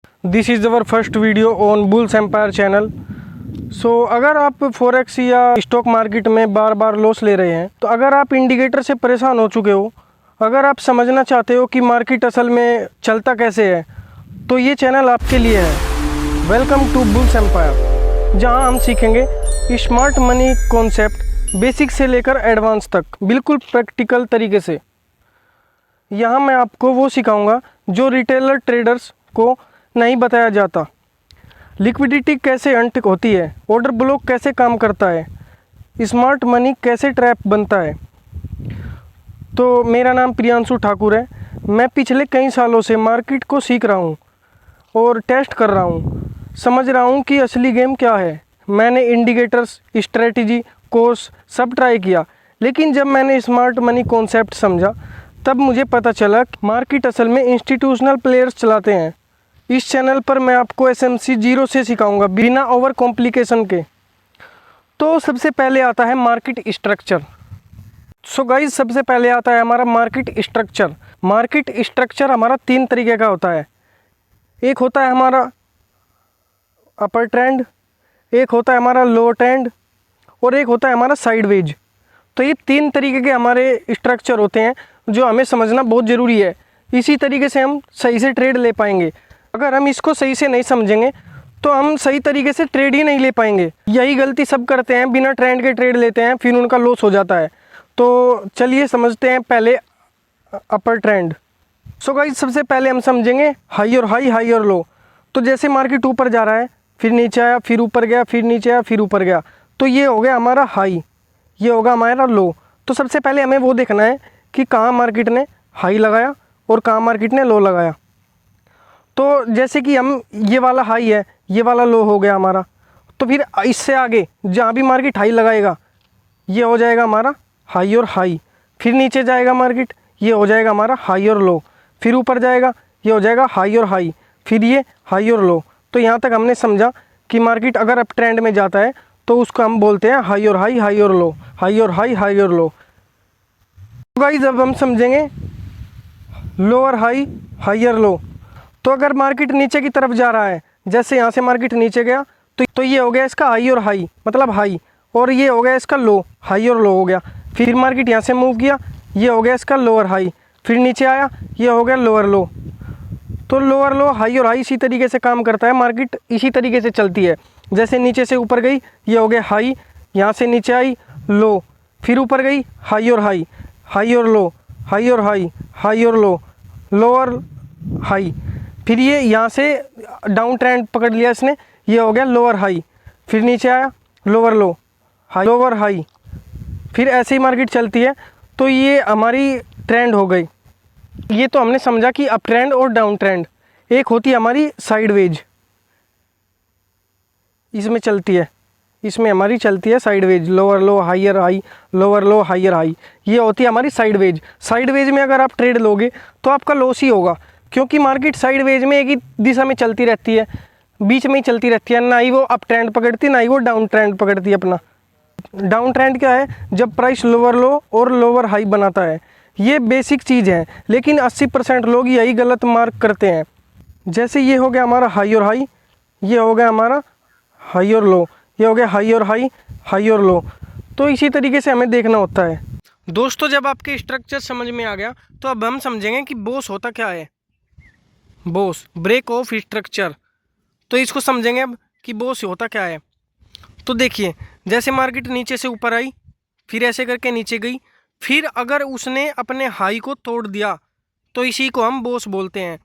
This is our first video on Bulls Empire channel. अगर आप forex या stock market में बार बार लॉस ले रहे हैं, तो अगर आप इंडिकेटर से परेशान हो चुके हो, अगर आप समझना चाहते हो कि मार्केट असल में चलता कैसे है, तो ये चैनल आपके लिए है। वेलकम टू बुल्स एम्पायर, जहां हम सीखेंगे स्मार्ट मनी कॉन्सेप्ट बेसिक से लेकर एडवांस तक, बिल्कुल प्रैक्टिकल तरीके से। यहाँ मैं आपको वो सिखाऊंगा जो रिटेलर ट्रेडर्स को नहीं बताया जाता। लिक्विडिटी कैसे अर्न होती है, ऑर्डर ब्लॉक कैसे काम करता है, स्मार्ट मनी कैसे ट्रैप बनता है। तो मेरा नाम प्रियांशु ठाकुर है। मैं पिछले कई सालों से मार्केट को सीख रहा हूँ और टेस्ट कर रहा हूँ, समझ रहा हूँ कि असली गेम क्या है। मैंने इंडिकेटर्स, स्ट्रेटजी, कोर्स सब ट्राई किया, लेकिन जब मैंने स्मार्ट मनी कॉन्सेप्ट समझा, तब मुझे पता चला कि मार्केट असल में इंस्टीट्यूशनल प्लेयर्स चलाते हैं। इस चैनल पर मैं आपको एसएमसी जीरो से सिखाऊंगा, बिना ओवर कॉम्प्लिकेशन के। तो सबसे पहले आता है मार्केट स्ट्रक्चर। गाइस, सबसे पहले आता है हमारा मार्केट स्ट्रक्चर। मार्केट स्ट्रक्चर हमारा 3 तरीके का होता है। एक होता है हमारा अपर ट्रेंड, एक होता है हमारा लोअर ट्रेंड, और एक होता है हमारा साइडवेज। तो ये 3 तरीके के हमारे स्ट्रक्चर होते हैं, जो हमें समझना बहुत ज़रूरी है। इसी तरीके से हम सही से ट्रेड ले पाएंगे। अगर हम इसको सही से नहीं समझेंगे, तो हम सही तरीके से ट्रेड ही नहीं ले पाएंगे। यही गलती सब करते हैं, बिना ट्रेंड के ट्रेड लेते हैं, फिर उनका लॉस हो जाता है। तो चलिए समझते हैं पहले अपर ट्रेंड। गाइस, सबसे पहले हम समझेंगे हाई और हाई, हाई और लो। तो जैसे मार्केट ऊपर जा रहा है, फिर नीचे आया, फिर ऊपर गया, फिर नीचे आया, फिर ऊपर गया, तो ये हो गया हमारा हाई, ये होगा हमारा लो। तो सबसे पहले हमें वो देखना है कि कहाँ मार्केट ने हाई लगाया और कहाँ मार्केट ने लो लगाया। तो जैसे कि हम ये वाला हाई है, ये वाला लो हो गया हमारा, तो फिर इससे आगे जहाँ भी मार्केट हाई लगाएगा, ये हो जाएगा हमारा हाई और हाई। फिर नीचे जाएगा मार्केट, ये हो जाएगा हमारा हाई और लो। फिर ऊपर जाएगा, ये हो जाएगा हाई और हाई, फिर ये हाई और लो। तो यहाँ तक हमने समझा कि मार्केट अगर अप ट्रेंड में जाता है, तो उसको हम बोलते हैं हाई और हाई, हाई और लो, हाई और हाई, हाई और लो। गाइस, अब हम समझेंगे लोअर हाई, हायर लो। तो अगर मार्केट नीचे की तरफ जा रहा है, जैसे यहाँ से मार्केट नीचे गया, तो ये हो गया इसका हाई और हाई, मतलब हाई, और ये हो गया इसका लो, हाई और लो हो गया। फिर मार्केट यहाँ से मूव किया, ये हो गया इसका लोअर हाई, फिर नीचे आया, ये हो गया लोअर लो। तो लोअर लो, हाई और हाई इसी तरीके से काम करता है। मार्केट इसी तरीके से चलती है। जैसे नीचे से ऊपर गई, ये हो गया हाई, यहाँ से नीचे आई लो, फिर ऊपर गई हाई और हाई, हाई और लो, हाई और हाई, हाई और लो, लोअर हाई। फिर ये यहाँ से डाउन ट्रेंड पकड़ लिया इसने, ये हो गया लोअर हाई, फिर नीचे आया लोअर लो, हाई, लोअर हाई। फिर ऐसे ही मार्केट चलती है। तो ये हमारी ट्रेंड हो गई। ये तो हमने समझा कि अप ट्रेंड और डाउन ट्रेंड। एक होती है हमारी साइडवेज, इसमें चलती है, इसमें हमारी चलती है sideways, lower low, higher high, lower low, higher high. ये होती है हमारी साइडवेज। साइडवेज में अगर आप ट्रेड लोगे, तो आपका लॉस ही होगा, क्योंकि मार्केट साइडवेज में एक ही दिशा में चलती रहती है, बीच में ही चलती रहती है। ना ही वो अप ट्रेंड पकड़ती, ना ही वो डाउन ट्रेंड पकड़ती है अपना। डाउन ट्रेंड क्या है? जब प्राइस लोअर लो और लोअर हाई बनाता है। ये बेसिक चीज़ है, लेकिन 80% लोग यही गलत मार्क करते हैं। जैसे ये हो गया हमारा हाई और हाई, ये हो गया हमारा हाई और लो, ये हो गया हाई और हाई, हाई और लो। तो इसी तरीके से हमें देखना होता है। दोस्तों, जब आपके स्ट्रक्चर समझ में आ गया, तो अब हम समझेंगे कि बोस होता क्या है। BOS, break of structure. तो इसको समझेंगे अब कि बोस होता क्या है। तो देखिए, जैसे मार्केट नीचे से ऊपर आई, फिर ऐसे करके नीचे गई, फिर अगर उसने अपने हाई को तोड़ दिया, तो इसी को हम बोस बोलते हैं।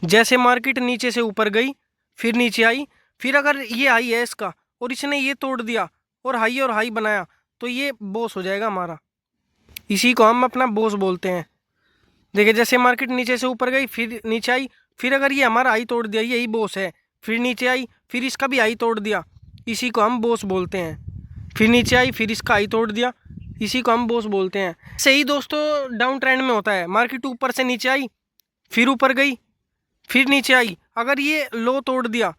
जैसे मार्केट नीचे से ऊपर गई, फिर नीचे आई, फिर अगर ये हाई है इसका और इसने ये तोड़ दिया और हाई बनाया, तो ये बोस हो जाएगा हमारा। इसी को हम अपना बोस बोलते हैं। देखिए, जैसे मार्केट नीचे से ऊपर गई, फिर नीचे आई, फिर अगर ये हमारा हाई तोड़ दिया, यही बोस है। फिर नीचे आई, फिर इसका भी हाई तोड़ दिया, इसी को हम बोस बोलते हैं। फिर नीचे आई, फिर इसका हाई तोड़ दिया, इसी को हम बोस बोलते हैं। सही दोस्तों, डाउन ट्रेंड में होता है। मार्केट ऊपर से नीचे आई, फिर ऊपर गई, फिर नीचे आई, अगर ये लो तोड़ दिया,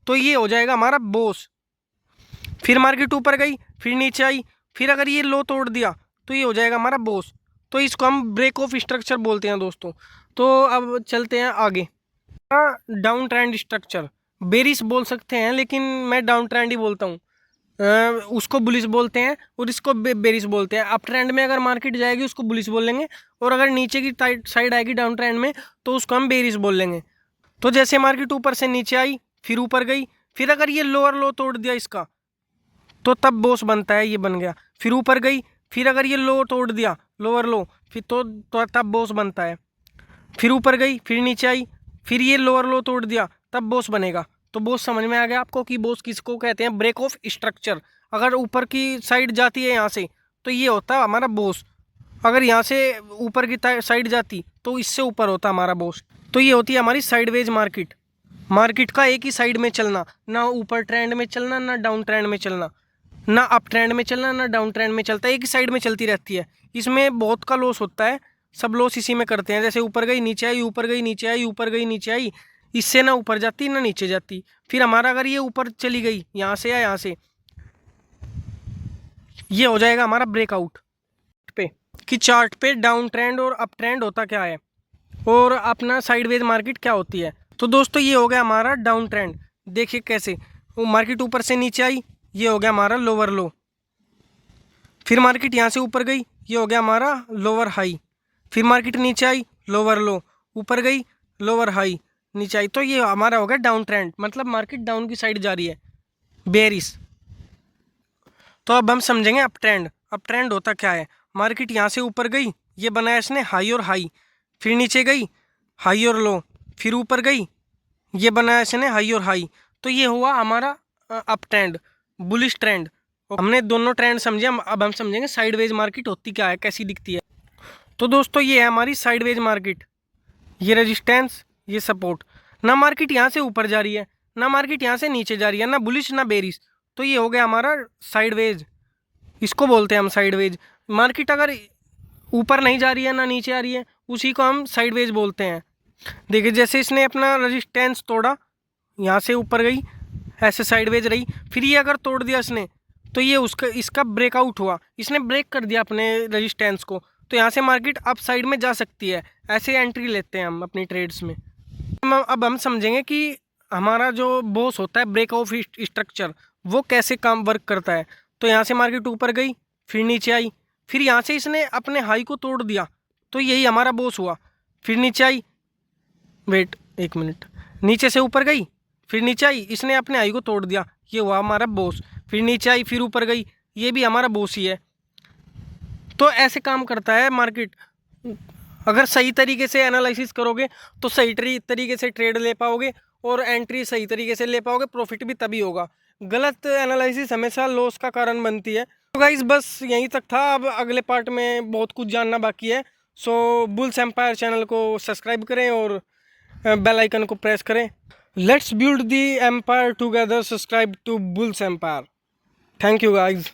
तो ये हो जाएगा हमारा बोस। फिर मार्केट ऊपर गई, फिर नीचे आई, फिर अगर ये लो तोड़ दिया, तो ये हो जाएगा हमारा बोस। तो इसको हम ब्रेक ऑफ स्ट्रक्चर बोलते हैं दोस्तों। तो अब चलते हैं आगे। डाउन ट्रेंड स्ट्रक्चर, बेरिश बोल सकते हैं लेकिन मैं डाउन ट्रेंड ही बोलता हूँ। उसको बुलिश बोलते हैं और इसको बेरिश बोलते हैं। अप ट्रेंड में अगर मार्केट जाएगी उसको बुलिश बोल लेंगे, और अगर नीचे की साइड आएगी डाउन ट्रेंड में तो उसको हम बेरिश बोल लेंगे। तो जैसे मार्केट ऊपर से नीचे आई, फिर ऊपर गई, फिर अगर ये लोअर लो तोड़ दिया इसका, तो तब बोस बनता है, ये बन गया। फिर ऊपर गई, फिर अगर ये लो तोड़ दिया, लोअर लो, फिर तो तब बोस बनता है। फिर ऊपर गई, फिर नीचे आई, फिर ये लोअर लो तोड़ दिया, तब बोस बनेगा। तो बोस समझ में आ गया आपको कि बोस किसको कहते हैं? Break of structure. अगर ऊपर की साइड जाती है यहाँ से तो ये होता है हमारा बोस, अगर यहाँ से ऊपर की साइड जाती तो इससे ऊपर होता हमारा बोस। तो ये होती है हमारी साइडवेज मार्केट। मार्केट का एक ही साइड में चलना, ना ऊपर ट्रेंड में चलना ना डाउन ट्रेंड में चलना, ना अप ट्रेंड में चलना ना डाउन ट्रेंड में चलता, एक ही साइड में चलती रहती है। इसमें बहुत का लॉस होता है, सब लॉस इसी में करते हैं। जैसे ऊपर गई नीचे आई, ऊपर गई नीचे आई, ऊपर गई नीचे आई, इससे ना ऊपर जाती ना नीचे जाती। फिर हमारा अगर ये ऊपर चली गई यहाँ से या यहाँ से, ये हो जाएगा हमारा ब्रेकआउट पे। कि चार्ट पे डाउन ट्रेंड और अप ट्रेंड होता क्या है और अपना साइडवेज मार्केट क्या होती है। तो दोस्तों ये हो गया हमारा डाउन ट्रेंड। देखिए कैसे वो मार्केट ऊपर से नीचे आई, ये हो गया हमारा लोअर लो। फिर मार्केट यहाँ से ऊपर गई, ये हो गया हमारा लोअर हाई। फिर मार्केट नीचे आई, लोअर लो, ऊपर गई, लोअर हाई, नीचे आई। तो ये हमारा हो गया डाउन ट्रेंड, मतलब मार्केट डाउन की साइड जा रही है, बेरिश। तो अब हम समझेंगे अप ट्रेंड। अप ट्रेंड होता क्या है? मार्केट यहाँ से ऊपर गई, ये बनाया इसने हाई और हाई, फिर नीचे गई हाई और लो, फिर ऊपर गई, ये बनाया इसने हाई और हाई। तो ये हुआ हमारा अप ट्रेंड, बुलिश ट्रेंड। हमने दोनों ट्रेंड समझे, अब हम समझेंगे साइडवेज मार्केट होती क्या है, कैसी दिखती है। तो दोस्तों ये है हमारी साइडवेज मार्केट। ये रेजिस्टेंस, ये सपोर्ट। ना मार्केट यहाँ से ऊपर जा रही है ना मार्केट यहाँ से नीचे जा रही है, ना बुलिश ना बेरिश। तो ये हो गया हमारा साइडवेज, इसको बोलते हैं हम साइडवेज। मार्केट अगर ऊपर नहीं जा रही है ना नीचे आ रही है, उसी को हम साइडवेज बोलते हैं। देखिए जैसे इसने अपना रेजिस्टेंस तोड़ा, यहाँ से ऊपर गई, ऐसे साइडवेज रही, फिर ये अगर तोड़ दिया इसने, तो ये इसका ब्रेकआउट हुआ, इसने ब्रेक कर दिया अपने रेजिस्टेंस को। तो यहाँ से मार्केट अप साइड में जा सकती है। ऐसे एंट्री लेते हैं हम अपनी ट्रेड्स में। अब हम समझेंगे कि हमारा जो बॉस होता है ब्रेक ऑफ स्ट्रक्चर, वो कैसे काम वर्क करता है। तो यहाँ से मार्केट ऊपर गई, फिर नीचे आई, फिर यहाँ से इसने अपने हाई को तोड़ दिया, तो यही हमारा बॉस हुआ। फिर नीचे आई, वेट एक मिनट, नीचे से ऊपर गई, फिर नीचे आई, इसने अपने हाई को तोड़ दिया, ये हुआ हमारा बॉस। फिर नीचे आई, फिर ऊपर गई, ये भी हमारा बॉस ही है। तो ऐसे काम करता है मार्केट। अगर सही तरीके से एनालिसिस करोगे तो सही तरीके से ट्रेड ले पाओगे और एंट्री सही तरीके से ले पाओगे, प्रॉफिट भी तभी होगा। गलत एनालिसिस हमेशा लॉस का कारण बनती है। तो गाइस बस यहीं तक था, अब अगले पार्ट में बहुत कुछ जानना बाकी है। सो बुल्स एम्पायर चैनल को सब्सक्राइब करें और बेल आइकन को प्रेस करें। Let's build the empire together, subscribe to Bulls Empire. Thank you guys.